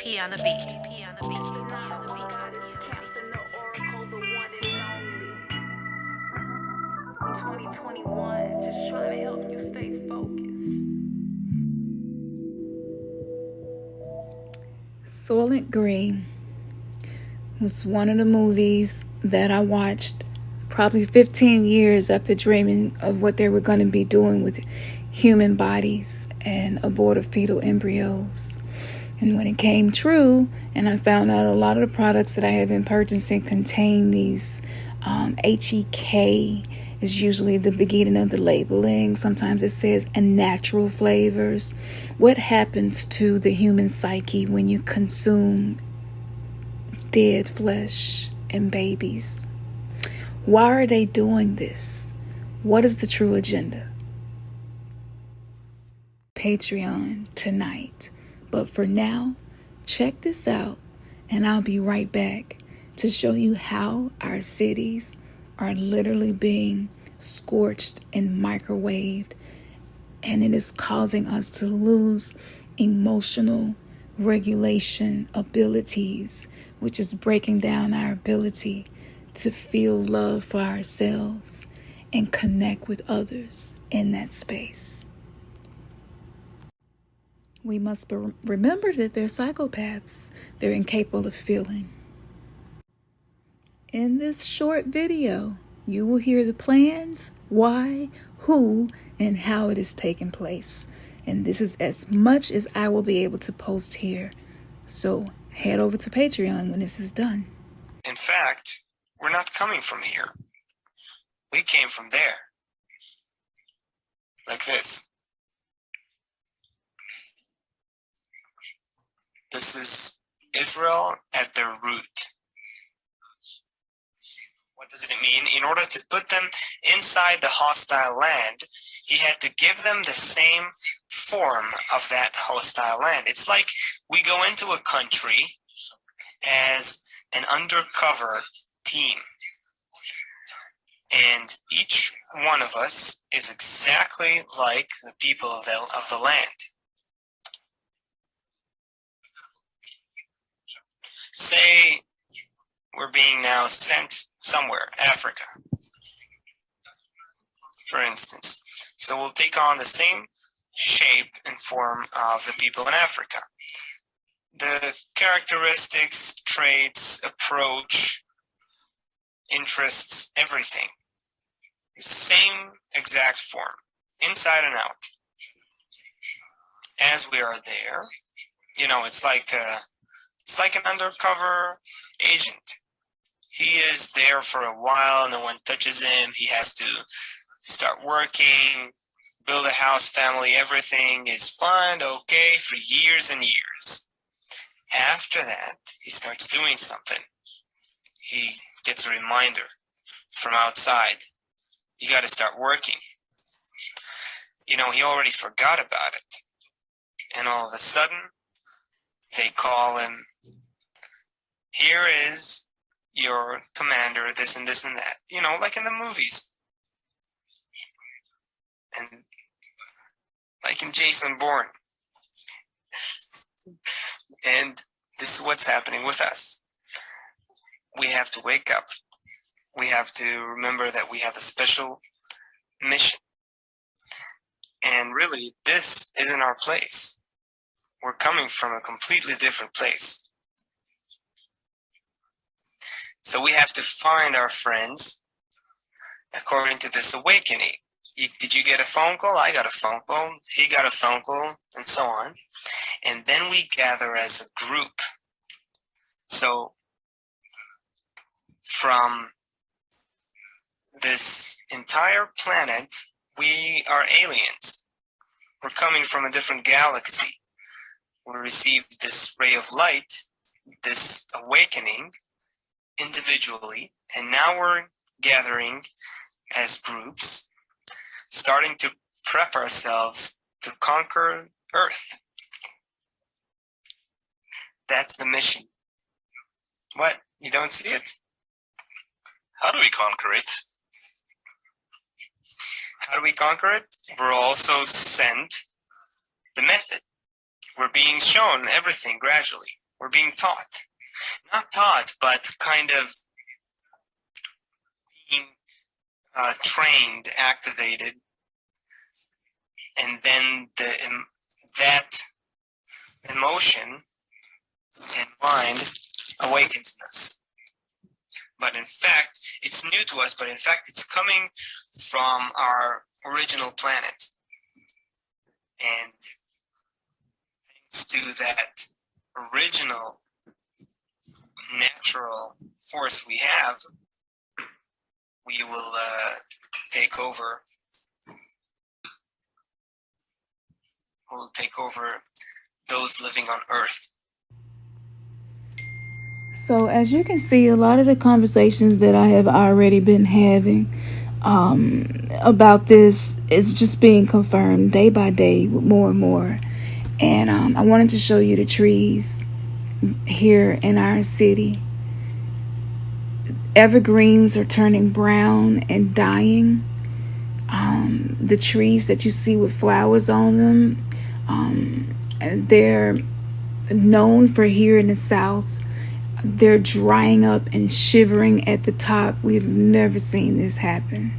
TP on the beat. 2021, just trying to help you stay focused. Soylent Green was one of the movies that I watched probably 15 years after dreaming of what they were going to be doing with human bodies and abortifetal embryos. And when it came true, and I found out a lot of the products that I have been purchasing contain these HEK is usually the beginning of the labeling. Sometimes it says natural flavors. What happens to the human psyche when you consume dead flesh and babies? Why are they doing this? What is the true agenda? Patreon tonight. But for now, check this out, and I'll be right back to show you how our cities are literally being scorched and microwaved, and it is causing us to lose emotional regulation abilities, which is breaking down our ability to feel love for ourselves and connect with others in that space. We must remember that they're psychopaths. They're incapable of feeling. In this short video, you will hear the plans, why, who, and how it is taking place. And this is as much as I will be able to post here. So head over to Patreon when this is done. In fact, we're not coming from here. We came from there. Like this. This is Israel at their root. What does it mean? In order to put them inside the hostile land, he had to give them the same form of that hostile land. It's like we go into a country as an undercover team. And each one of us is exactly like the people of the land. Say we're being now sent somewhere, Africa, for instance. So we'll take on the same shape and form of the people in Africa. The characteristics, traits, approach, interests, everything. The same exact form, inside and out. As we are there, it's like an undercover agent. He is there for a while, no one touches him. He has to start working, build a house, family, everything is fine, okay, for years and years. After that, he starts doing something. He gets a reminder from outside. You got to start working. He already forgot about it. And all of a sudden, they call him, here is your commander, this and this and that. Like in the movies. And like in Jason Bourne. And this is what's happening with us. We have to wake up. We have to remember that we have a special mission. And really, this isn't our place. We're coming from a completely different place. So we have to find our friends according to this awakening. Did you get a phone call? I got a phone call. He got a phone call, and so on. And then we gather as a group. So from this entire planet, we are aliens. We're coming from a different galaxy. We received this ray of light, this awakening, individually, and now we're gathering as groups, starting to prep ourselves to conquer Earth. That's the mission. What? You don't see it? How do we conquer it? How do we conquer it? We're also sent the method. We're being shown everything gradually. We're being taught. Not taught, but kind of being trained, activated, and then that emotion and mind awakens in us. But in fact, it's new to us, but in fact, it's coming from our original planet. And thanks to that original natural force we have, we will take over. We'll take over those living on Earth. So as you can see, a lot of the conversations that I have already been having about this is just being confirmed day by day with more and more. And I wanted to show you the trees here in our city. Evergreens are turning brown and dying. The trees that you see with flowers on them, they're known for here in the South. They're drying up and shivering at the top. We've never seen this happen.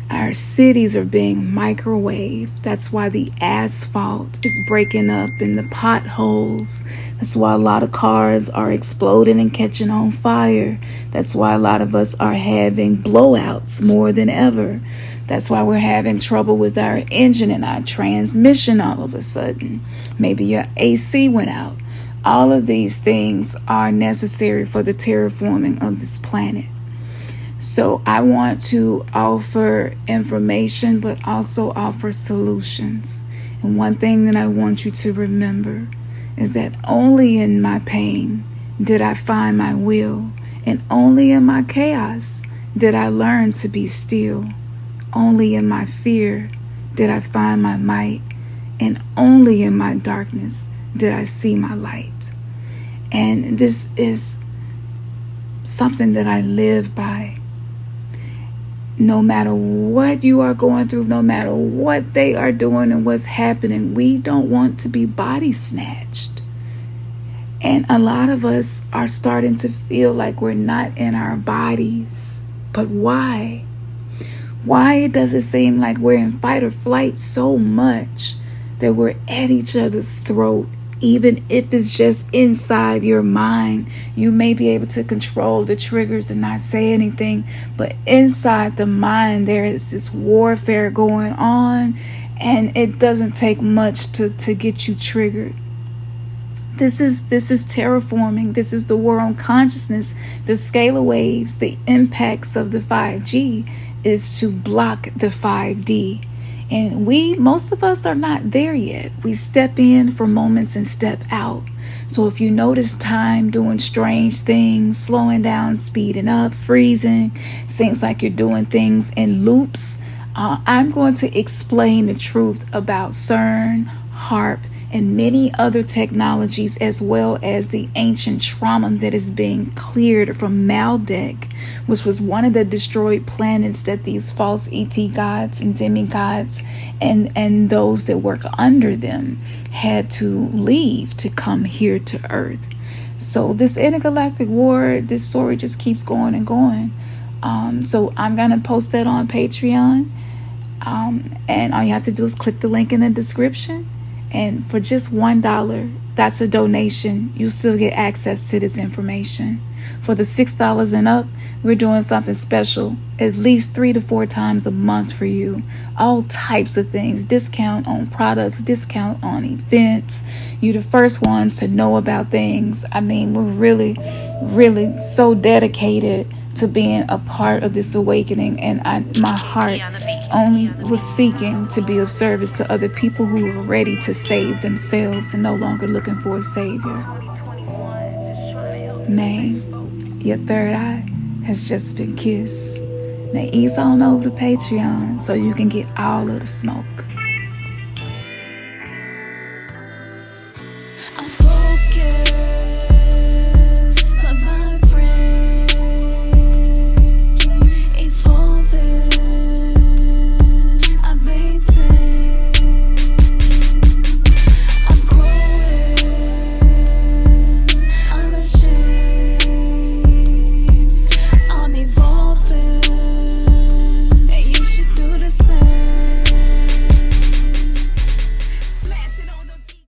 Our cities are being microwaved. That's why the asphalt is breaking up in the potholes. That's why a lot of cars are exploding and catching on fire. That's why a lot of us are having blowouts more than ever. That's why we're having trouble with our engine and our transmission all of a sudden. Maybe your AC went out. All of these things are necessary for the terraforming of this planet. So I want to offer information, but also offer solutions. And one thing that I want you to remember is that only in my pain did I find my will, and only in my chaos did I learn to be still. Only in my fear did I find my might, and only in my darkness did I see my light. And this is something that I live by. No matter what you are going through, no matter what they are doing and what's happening, we don't want to be body snatched. And a lot of us are starting to feel like we're not in our bodies. But why? Why does it seem like we're in fight or flight so much that we're at each other's throat? Even if it's just inside your mind, you may be able to control the triggers and not say anything, but inside the mind there is this warfare going on, and it doesn't take much to get you triggered. This is terraforming. This is the war on consciousness. The scalar waves, the impacts of the 5G is to block the 5D. And most of us are not there yet. We step in for moments and step out. So if you notice time doing strange things, slowing down, speeding up, freezing, seems like you're doing things in loops, I'm going to explain the truth about CERN, HARP, and many other technologies, as well as the ancient trauma that is being cleared from Maldek, which was one of the destroyed planets that these false ET gods and demigods and those that work under them had to leave to come here to Earth. So this intergalactic war, this story just keeps going and going. So I'm going to post that on Patreon. And all you have to do is click the link in the description. And for just $1, that's a donation, you still get access to this information. For the $6 and up, we're doing something special at least 3 to 4 times a month for you. All types of things, discount on products, discount on events. You're the first ones to know about things. I mean, we're really, really so dedicated to being a part of this awakening, and my heart only was seeking to be of service to other people who were ready to save themselves and no longer looking for a savior. Man, your third eye has just been kissed. Now ease on over to Patreon so you can get all of the smoke.